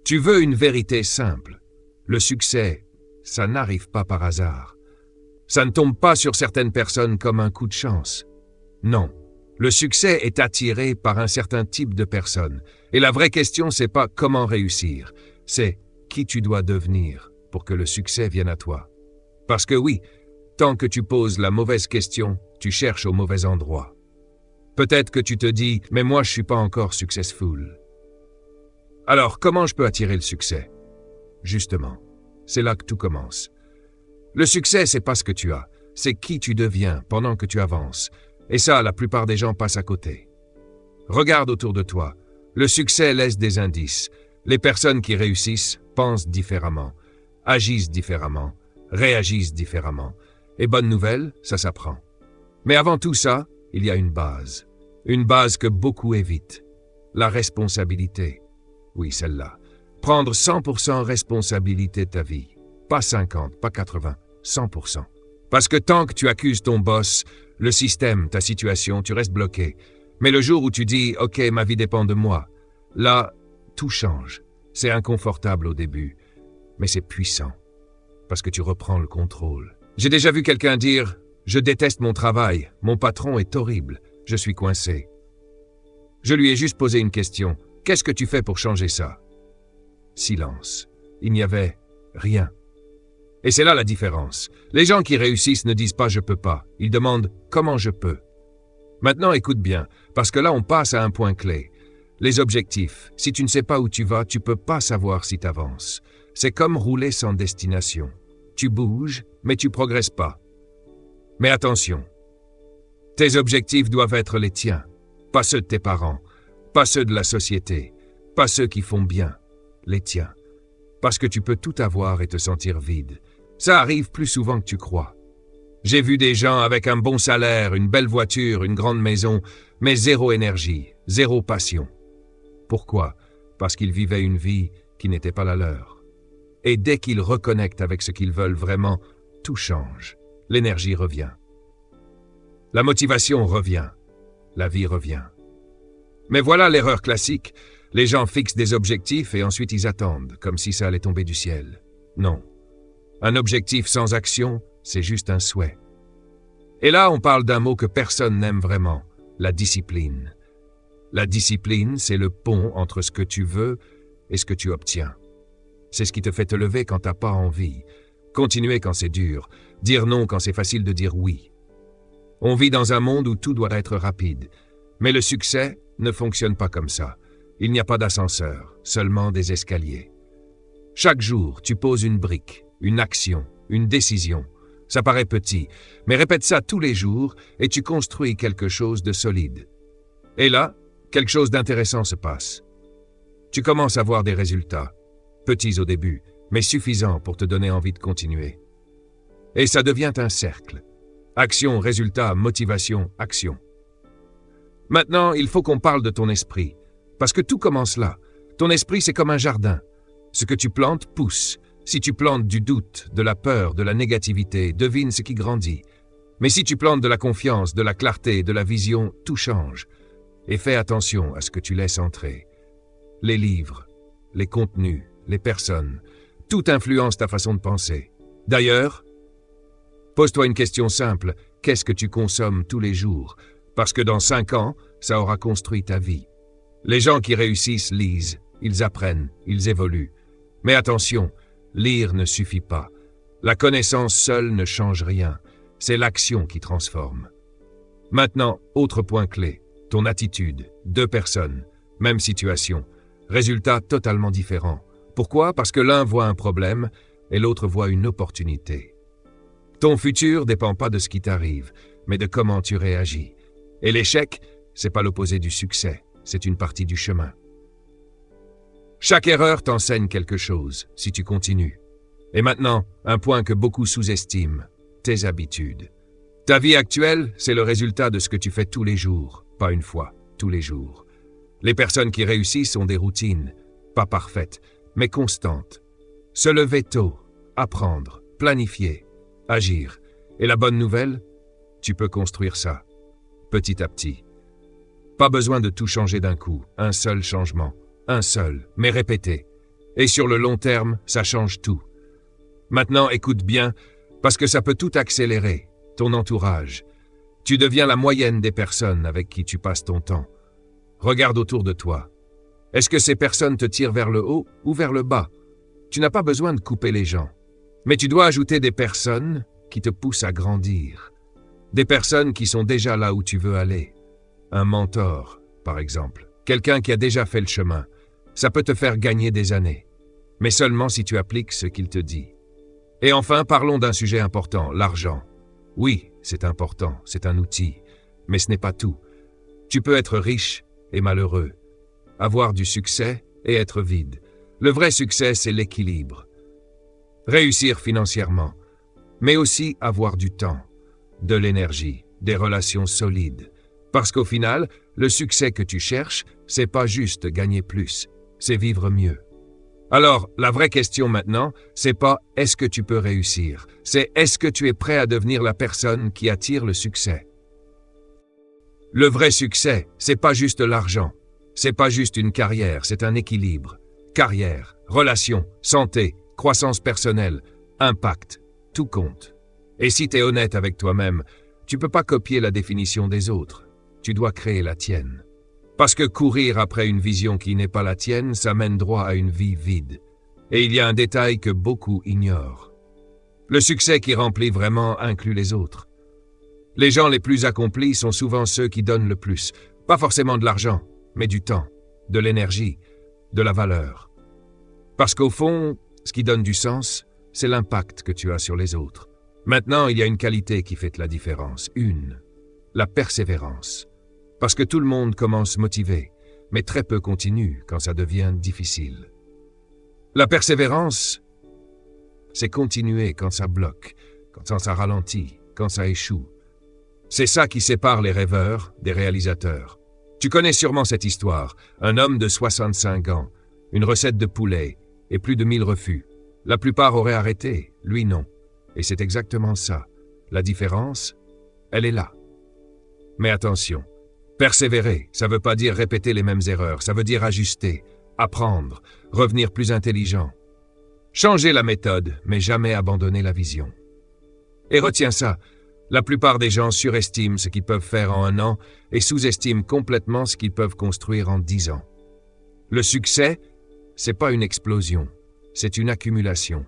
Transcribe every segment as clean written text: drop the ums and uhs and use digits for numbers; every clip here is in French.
Tu veux une vérité simple. Le succès, ça n'arrive pas par hasard. Ça ne tombe pas sur certaines personnes comme un coup de chance. Non. Le succès est attiré par un certain type de personnes. Et la vraie question, c'est pas comment réussir. C'est qui tu dois devenir pour que le succès vienne à toi. Parce que oui, tant que tu poses la mauvaise question, tu cherches au mauvais endroit. Peut-être que tu te dis « mais moi je suis pas encore successful ». Alors comment je peux attirer le succès? Justement, c'est là que tout commence. Le succès, c'est pas ce que tu as, c'est qui tu deviens pendant que tu avances. Et ça, la plupart des gens passent à côté. Regarde autour de toi. Le succès laisse des indices. Les personnes qui réussissent pensent différemment, agissent différemment, réagissent différemment. Et bonne nouvelle, ça s'apprend. Mais avant tout ça, il y a une base. Une base que beaucoup évitent. La responsabilité. Oui, celle-là. Prendre 100% responsabilité de ta vie. Pas 50, pas 80, 100%. Parce que tant que tu accuses ton boss, le système, ta situation, tu restes bloqué. Mais le jour où tu dis « Ok, ma vie dépend de moi », là, tout change. C'est inconfortable au début, mais c'est puissant. Parce que tu reprends le contrôle. J'ai déjà vu quelqu'un dire « Je déteste mon travail, mon patron est horrible, je suis coincé ». Je lui ai juste posé une question. « Qu'est-ce que tu fais pour changer ça ?» Silence. Il n'y avait rien. Et c'est là la différence. Les gens qui réussissent ne disent pas « je peux pas », ils demandent « comment je peux ». Maintenant, écoute bien, parce que là, on passe à un point clé. Les objectifs. Si tu ne sais pas où tu vas, tu peux pas savoir si tu avances. C'est comme rouler sans destination. Tu bouges, mais tu progresses pas. Mais attention. Tes objectifs doivent être les tiens, pas ceux de tes parents, pas ceux de la société, pas ceux qui font bien, les tiens. Parce que tu peux tout avoir et te sentir vide. Ça arrive plus souvent que tu crois. J'ai vu des gens avec un bon salaire, une belle voiture, une grande maison, mais zéro énergie, zéro passion. Pourquoi? Parce qu'ils vivaient une vie qui n'était pas la leur. Et dès qu'ils reconnectent avec ce qu'ils veulent vraiment, tout change. L'énergie revient. La motivation revient. La vie revient. Mais voilà l'erreur classique. Les gens fixent des objectifs et ensuite ils attendent, comme si ça allait tomber du ciel. Non. Un objectif sans action, c'est juste un souhait. Et là, on parle d'un mot que personne n'aime vraiment, la discipline. La discipline, c'est le pont entre ce que tu veux et ce que tu obtiens. C'est ce qui te fait te lever quand t'as pas envie, continuer quand c'est dur, dire non quand c'est facile de dire oui. On vit dans un monde où tout doit être rapide, mais le succès ne fonctionne pas comme ça. Il n'y a pas d'ascenseur, seulement des escaliers. Chaque jour, tu poses une brique, une action, une décision. Ça paraît petit, mais répète ça tous les jours et tu construis quelque chose de solide. Et là, quelque chose d'intéressant se passe. Tu commences à voir des résultats, petits au début, mais suffisants pour te donner envie de continuer. Et ça devient un cercle. Action, résultat, motivation, action. Maintenant, il faut qu'on parle de ton esprit, parce que tout commence là. Ton esprit, c'est comme un jardin. Ce que tu plantes pousse. Si tu plantes du doute, de la peur, de la négativité, devine ce qui grandit. Mais si tu plantes de la confiance, de la clarté, de la vision, tout change. Et fais attention à ce que tu laisses entrer. Les livres, les contenus, les personnes, tout influence ta façon de penser. D'ailleurs, pose-toi une question simple. Qu'est-ce que tu consommes tous les jours? Parce que dans 5 ans, ça aura construit ta vie. Les gens qui réussissent lisent, ils apprennent, ils évoluent. Mais attention, lire ne suffit pas. La connaissance seule ne change rien. C'est l'action qui transforme. Maintenant, autre point clé, ton attitude. 2 personnes, même situation. Résultat totalement différent. Pourquoi? Parce que l'un voit un problème et l'autre voit une opportunité. Ton futur dépend pas de ce qui t'arrive, mais de comment tu réagis. Et l'échec, c'est pas l'opposé du succès, c'est une partie du chemin. Chaque erreur t'enseigne quelque chose, si tu continues. Et maintenant, un point que beaucoup sous-estiment, tes habitudes. Ta vie actuelle, c'est le résultat de ce que tu fais tous les jours, pas une fois, tous les jours. Les personnes qui réussissent ont des routines, pas parfaites, mais constantes. Se lever tôt, apprendre, planifier, agir. Et la bonne nouvelle, tu peux construire ça, petit à petit. Pas besoin de tout changer d'un coup, un seul changement. un seul, mais répété. Et sur le long terme, ça change tout. Maintenant, écoute bien, parce que ça peut tout accélérer, ton entourage. Tu deviens la moyenne des personnes avec qui tu passes ton temps. Regarde autour de toi. Est-ce que ces personnes te tirent vers le haut ou vers le bas? Tu n'as pas besoin de couper les gens. Mais tu dois ajouter des personnes qui te poussent à grandir. Des personnes qui sont déjà là où tu veux aller. Un mentor, par exemple. Quelqu'un qui a déjà fait le chemin. Ça peut te faire gagner des années. Mais seulement si tu appliques ce qu'il te dit. Et enfin, parlons d'un sujet important, l'argent. Oui, c'est important, c'est un outil. Mais ce n'est pas tout. Tu peux être riche et malheureux. Avoir du succès et être vide. Le vrai succès, c'est l'équilibre. Réussir financièrement, mais aussi avoir du temps, de l'énergie, des relations solides. Parce qu'au final, le succès que tu cherches, c'est pas juste gagner plus, c'est vivre mieux. Alors, la vraie question maintenant, c'est pas est-ce que tu peux réussir, c'est est-ce que tu es prêt à devenir la personne qui attire le succès. Le vrai succès, c'est pas juste l'argent, c'est pas juste une carrière, c'est un équilibre. Carrière, relations, santé, croissance personnelle, impact, tout compte. Et si tu es honnête avec toi-même, tu peux pas copier la définition des autres. Tu dois créer la tienne. Parce que courir après une vision qui n'est pas la tienne, ça mène droit à une vie vide. Et il y a un détail que beaucoup ignorent. Le succès qui remplit vraiment inclut les autres. Les gens les plus accomplis sont souvent ceux qui donnent le plus. Pas forcément de l'argent, mais du temps, de l'énergie, de la valeur. Parce qu'au fond, ce qui donne du sens, c'est l'impact que tu as sur les autres. Maintenant, il y a une qualité qui fait la différence. La persévérance. Parce que tout le monde commence motivé, mais très peu continue quand ça devient difficile. La persévérance, c'est continuer quand ça bloque, quand ça ralentit, quand ça échoue. C'est ça qui sépare les rêveurs des réalisateurs. Tu connais sûrement cette histoire. Un homme de 65 ans, une recette de poulet et plus de 1000 refus. La plupart auraient arrêté, lui non. Et c'est exactement ça. La différence, elle est là. Mais attention, persévérer, ça ne veut pas dire répéter les mêmes erreurs, ça veut dire ajuster, apprendre, revenir plus intelligent. Changer la méthode, mais jamais abandonner la vision. Et retiens ça, la plupart des gens surestiment ce qu'ils peuvent faire en 1 an et sous-estiment complètement ce qu'ils peuvent construire en 10 ans. Le succès, c'est pas une explosion, c'est une accumulation.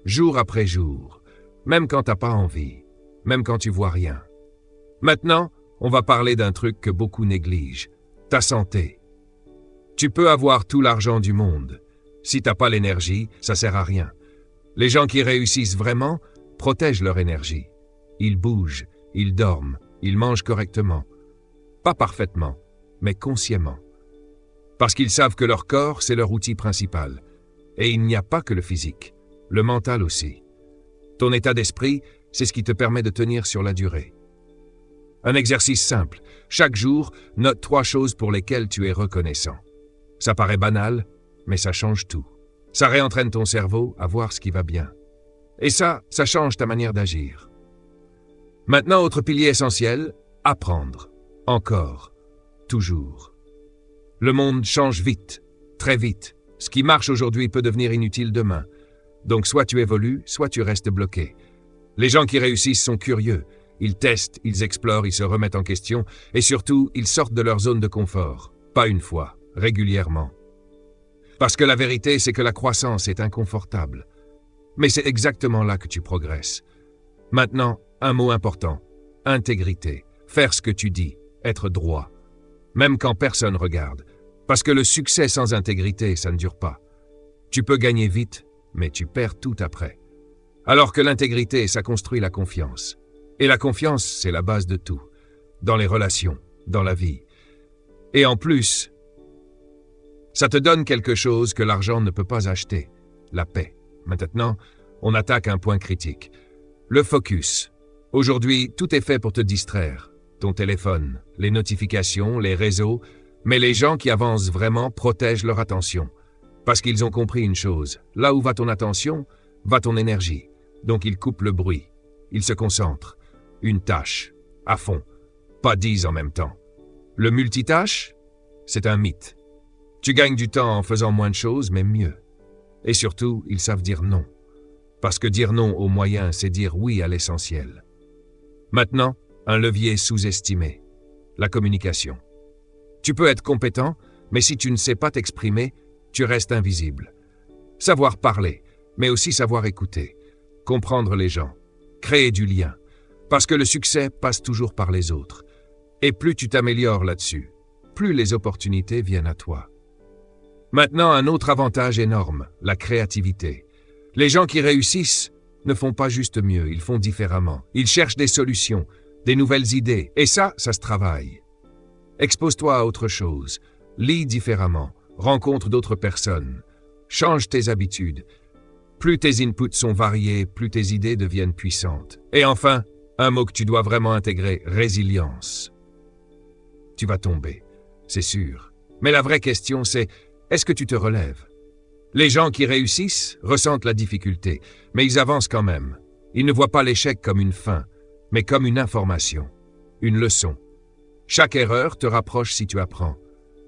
Jour après jour, même quand t'as pas envie, même quand tu vois rien. Maintenant, on va parler d'un truc que beaucoup négligent, ta santé. Tu peux avoir tout l'argent du monde. Si t'as pas l'énergie, ça sert à rien. Les gens qui réussissent vraiment protègent leur énergie. Ils bougent, ils dorment, ils mangent correctement. Pas parfaitement, mais consciemment. Parce qu'ils savent que leur corps, c'est leur outil principal. Et il n'y a pas que le physique, le mental aussi. Ton état d'esprit, c'est ce qui te permet de tenir sur la durée. Un exercice simple. Chaque jour, note 3 choses pour lesquelles tu es reconnaissant. Ça paraît banal, mais ça change tout. Ça réentraîne ton cerveau à voir ce qui va bien. Et ça change ta manière d'agir. Maintenant, autre pilier essentiel, apprendre. Encore. Toujours. Le monde change vite, très vite. Ce qui marche aujourd'hui peut devenir inutile demain. Donc soit tu évolues, soit tu restes bloqué. Les gens qui réussissent sont curieux. Ils testent, ils explorent, ils se remettent en question et surtout, ils sortent de leur zone de confort. Pas une fois, régulièrement. Parce que la vérité, c'est que la croissance est inconfortable. Mais c'est exactement là que tu progresses. Maintenant, un mot important. Intégrité. Faire ce que tu dis. Être droit. Même quand personne regarde. Parce que le succès sans intégrité, ça ne dure pas. Tu peux gagner vite, mais tu perds tout après. Alors que l'intégrité, ça construit la confiance. Et la confiance, c'est la base de tout. Dans les relations, dans la vie. Et en plus, ça te donne quelque chose que l'argent ne peut pas acheter. La paix. Maintenant, on attaque un point critique. Le focus. Aujourd'hui, tout est fait pour te distraire. Ton téléphone, les notifications, les réseaux, mais les gens qui avancent vraiment protègent leur attention. Parce qu'ils ont compris une chose. Là où va ton attention, va ton énergie. Donc ils coupent le bruit. Ils se concentrent. Une tâche. À fond. Pas 10 en même temps. Le multitâche, c'est un mythe. Tu gagnes du temps en faisant moins de choses, mais mieux. Et surtout, ils savent dire non. Parce que dire non aux moyens, c'est dire oui à l'essentiel. Maintenant, un levier sous-estimé. La communication. Tu peux être compétent, mais si tu ne sais pas t'exprimer, tu restes invisible. Savoir parler, mais aussi savoir écouter. Comprendre les gens. Créer du lien. Parce que le succès passe toujours par les autres. Et plus tu t'améliores là-dessus, plus les opportunités viennent à toi. Maintenant, un autre avantage énorme, la créativité. Les gens qui réussissent ne font pas juste mieux, ils font différemment. Ils cherchent des solutions, des nouvelles idées, et ça se travaille. Expose-toi à autre chose, lis différemment, rencontre d'autres personnes, change tes habitudes. Plus tes inputs sont variés, plus tes idées deviennent puissantes. Et enfin, un mot que tu dois vraiment intégrer, résilience. Tu vas tomber, c'est sûr. Mais la vraie question c'est, est-ce que tu te relèves? Les gens qui réussissent ressentent la difficulté, mais ils avancent quand même. Ils ne voient pas l'échec comme une fin, mais comme une information, une leçon. Chaque erreur te rapproche si tu apprends.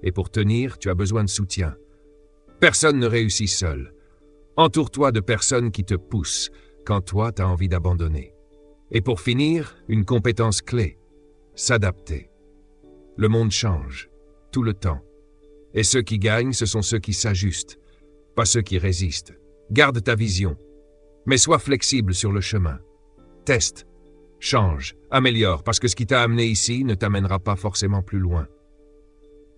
Et pour tenir, tu as besoin de soutien. Personne ne réussit seul. Entoure-toi de personnes qui te poussent quand toi tu as envie d'abandonner. Et pour finir, une compétence clé, s'adapter. Le monde change, tout le temps. Et ceux qui gagnent, ce sont ceux qui s'ajustent, pas ceux qui résistent. Garde ta vision, mais sois flexible sur le chemin. Teste, change, améliore, parce que ce qui t'a amené ici ne t'amènera pas forcément plus loin.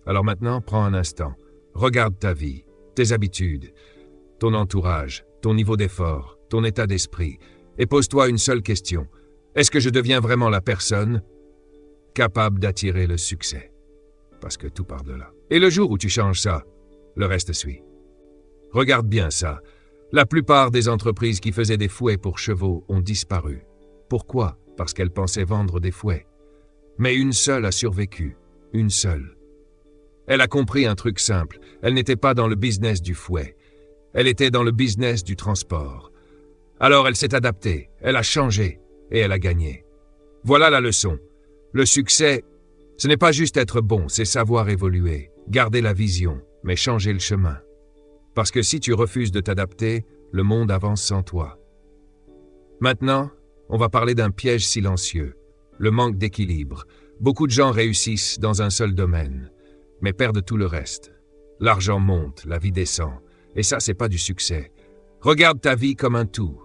Alors maintenant, prends un instant, regarde ta vie, tes habitudes, ton entourage, ton niveau d'effort, ton état d'esprit, et pose-toi une seule question. Est-ce que je deviens vraiment la personne capable d'attirer le succès? Parce que tout part de là. Et le jour où tu changes ça, le reste suit. Regarde bien ça. La plupart des entreprises qui faisaient des fouets pour chevaux ont disparu. Pourquoi? Parce qu'elles pensaient vendre des fouets. Mais une seule a survécu. Une seule. Elle a compris un truc simple. Elle n'était pas dans le business du fouet. Elle était dans le business du transport. Alors elle s'est adaptée, elle a changé et elle a gagné. Voilà la leçon. Le succès, ce n'est pas juste être bon, c'est savoir évoluer, garder la vision, mais changer le chemin. Parce que si tu refuses de t'adapter, le monde avance sans toi. Maintenant, on va parler d'un piège silencieux, le manque d'équilibre. Beaucoup de gens réussissent dans un seul domaine, mais perdent tout le reste. L'argent monte, la vie descend, et ça, c'est pas du succès. Regarde ta vie comme un tout.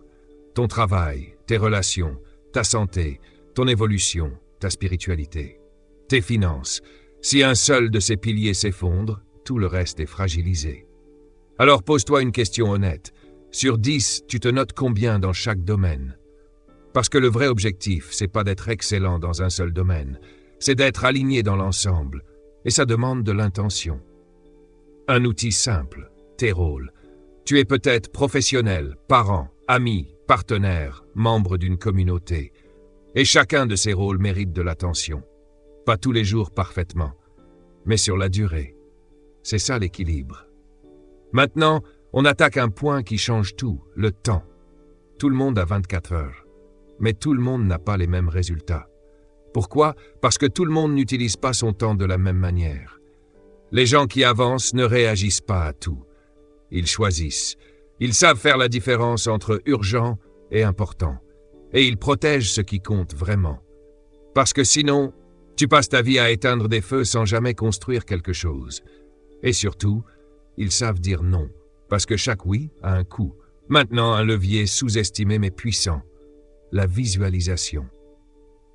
Ton travail, tes relations, ta santé, ton évolution, ta spiritualité, tes finances. Si un seul de ces piliers s'effondre, tout le reste est fragilisé. Alors pose-toi une question honnête. Sur 10, tu te notes combien dans chaque domaine? Parce que le vrai objectif, c'est pas d'être excellent dans un seul domaine, c'est d'être aligné dans l'ensemble, et ça demande de l'intention. Un outil simple, tes rôles. Tu es peut-être professionnel, parent, ami, partenaire, membre d'une communauté. Et chacun de ces rôles mérite de l'attention. Pas tous les jours parfaitement, mais sur la durée. C'est ça l'équilibre. Maintenant, on attaque un point qui change tout, le temps. Tout le monde a 24 heures, mais tout le monde n'a pas les mêmes résultats. Pourquoi? Parce que tout le monde n'utilise pas son temps de la même manière. Les gens qui avancent ne réagissent pas à tout. Ils choisissent. Ils savent faire la différence entre urgent et important. Et ils protègent ce qui compte vraiment. Parce que sinon, tu passes ta vie à éteindre des feux sans jamais construire quelque chose. Et surtout, ils savent dire non. Parce que chaque oui a un coût. Maintenant, un levier sous-estimé mais puissant. La visualisation.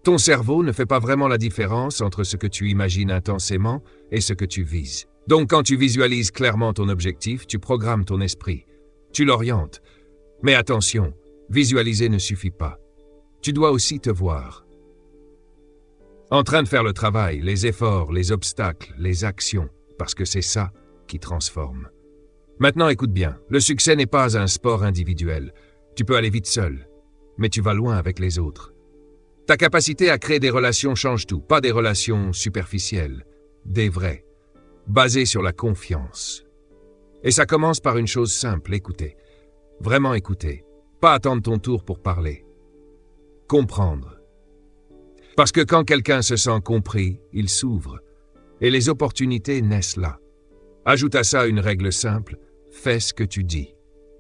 Ton cerveau ne fait pas vraiment la différence entre ce que tu imagines intensément et ce que tu vises. Donc quand tu visualises clairement ton objectif, tu programmes ton esprit. Tu l'orientes. Mais attention, visualiser ne suffit pas. Tu dois aussi te voir. En train de faire le travail, les efforts, les obstacles, les actions, parce que c'est ça qui transforme. Maintenant écoute bien, le succès n'est pas un sport individuel. Tu peux aller vite seul, mais tu vas loin avec les autres. Ta capacité à créer des relations change tout, pas des relations superficielles, des vraies, basées sur la confiance. Et ça commence par une chose simple, écouter. Vraiment écouter, pas attendre ton tour pour parler. Comprendre. Parce que quand quelqu'un se sent compris, il s'ouvre, et les opportunités naissent là. Ajoute à ça une règle simple, fais ce que tu dis.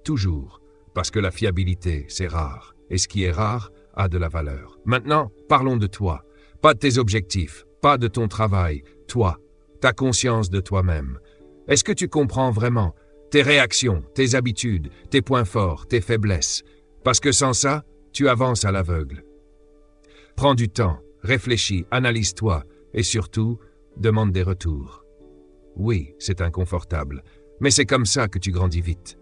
Toujours, parce que la fiabilité, c'est rare, et ce qui est rare a de la valeur. Maintenant, parlons de toi, pas de tes objectifs, pas de ton travail, toi, ta conscience de toi-même. Est-ce que tu comprends vraiment tes réactions, tes habitudes, tes points forts, tes faiblesses? Parce que sans ça, tu avances à l'aveugle. Prends du temps, réfléchis, analyse-toi, et surtout, demande des retours. Oui, c'est inconfortable, mais c'est comme ça que tu grandis vite.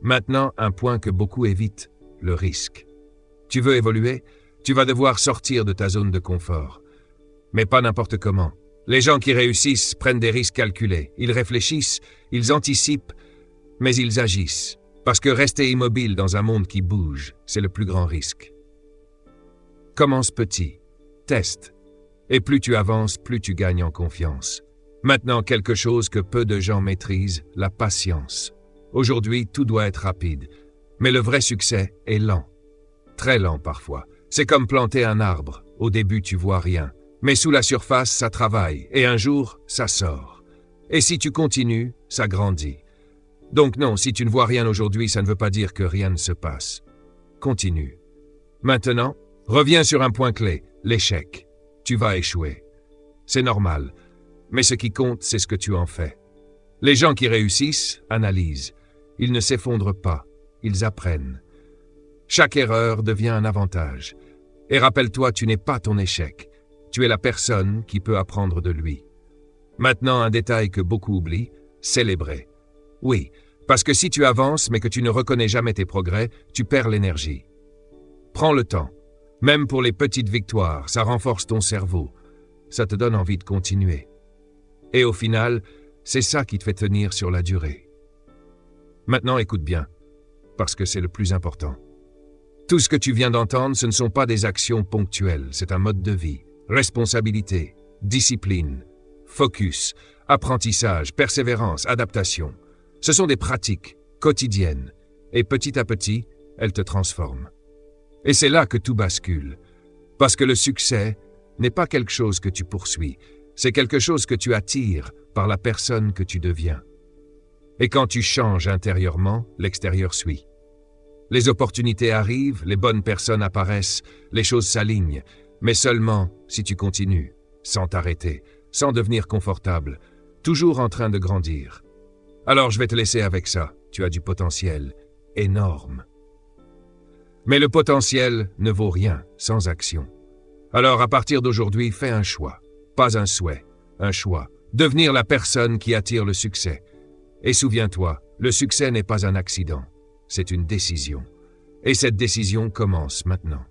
Maintenant, un point que beaucoup évitent, le risque. Tu veux évoluer? Tu vas devoir sortir de ta zone de confort. Mais pas n'importe comment. Les gens qui réussissent prennent des risques calculés. Ils réfléchissent, ils anticipent, mais ils agissent. Parce que rester immobile dans un monde qui bouge, c'est le plus grand risque. Commence petit, teste. Et plus tu avances, plus tu gagnes en confiance. Maintenant, quelque chose que peu de gens maîtrisent, la patience. Aujourd'hui, tout doit être rapide. Mais le vrai succès est lent. Très lent parfois. C'est comme planter un arbre. Au début, tu vois rien. Mais sous la surface, ça travaille. Et un jour, ça sort. Et si tu continues, ça grandit. Donc non, si tu ne vois rien aujourd'hui, ça ne veut pas dire que rien ne se passe. Continue. Maintenant, reviens sur un point clé, l'échec. Tu vas échouer. C'est normal. Mais ce qui compte, c'est ce que tu en fais. Les gens qui réussissent analysent. Ils ne s'effondrent pas. Ils apprennent. Chaque erreur devient un avantage. Et rappelle-toi, tu n'es pas ton échec. Tu es la personne qui peut apprendre de lui. Maintenant, un détail que beaucoup oublient, célébrer. Oui, parce que si tu avances mais que tu ne reconnais jamais tes progrès, tu perds l'énergie. Prends le temps. Même pour les petites victoires, ça renforce ton cerveau. Ça te donne envie de continuer. Et au final, c'est ça qui te fait tenir sur la durée. Maintenant, écoute bien, parce que c'est le plus important. Tout ce que tu viens d'entendre, ce ne sont pas des actions ponctuelles, c'est un mode de vie. Responsabilité, discipline, focus, apprentissage, persévérance, adaptation. Ce sont des pratiques quotidiennes et petit à petit, elles te transforment. Et c'est là que tout bascule. Parce que le succès n'est pas quelque chose que tu poursuis, c'est quelque chose que tu attires par la personne que tu deviens. Et quand tu changes intérieurement, l'extérieur suit. Les opportunités arrivent, les bonnes personnes apparaissent, les choses s'alignent, mais seulement si tu continues, sans t'arrêter, sans devenir confortable, toujours en train de grandir. Alors je vais te laisser avec ça, tu as du potentiel énorme. Mais le potentiel ne vaut rien sans action. Alors à partir d'aujourd'hui, fais un choix, pas un souhait, un choix, devenir la personne qui attire le succès. Et souviens-toi, le succès n'est pas un accident, c'est une décision. Et cette décision commence maintenant.